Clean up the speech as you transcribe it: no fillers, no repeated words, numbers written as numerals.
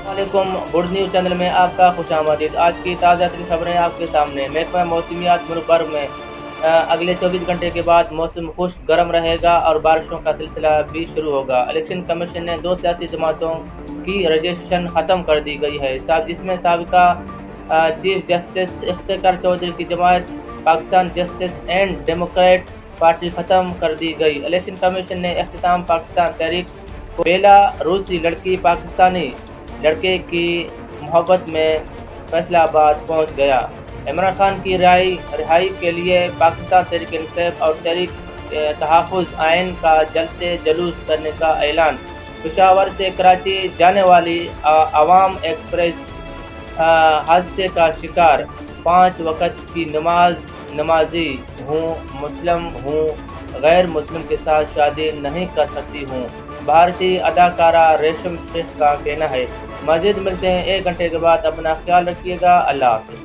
वालेकुम good news channel में आपका खुश आमदीद। आज की ताज़ा तरीन खबरें आपके सामने। महकमा मौसमियात मुल्क भर में अगले 24 घंटे के बाद मौसम खुश्क गर्म रहेगा और बारिशों का सिलसिला भी शुरू होगा। इलेक्शन कमीशन ने 2 सियासी जमातों की रजिस्ट्रेशन ख़त्म कर दी गई है, जिसमें साबिका चीफ जस्टिस इफ्तिकार चौधरी की जमात Pakistan justice and democrat party ख़त्म कर दी गई। इलेक्शन कमीशन ने इख्तिताम पाकिस्तान तहरीक को बेलारूसी लड़की पाकिस्तानी लड़के की मोहब्बत में फैसलाबाद पहुंच गया। इमरान खान की रिहाई के लिए पाकिस्तान तहरीक इंसाफ और तहरीक तहफ़्फ़ुज़ आइन का जल्द से जुलूस करने का ऐलान। पेशावर से कराची जाने वाली अवाम एक्सप्रेस हादसे का शिकार। 5 वक्त की नमाजी हूँ, मुस्लिम हूँ, गैर मुस्लिम के साथ शादी नहीं कर सकती हूँ, भारतीय अदाकारा रेशम शेख का कहना है। मज़ीद मिलते हैं 1 घंटे के बाद। अपना ख्याल रखिएगा। अल्लाह हाफ़िज़।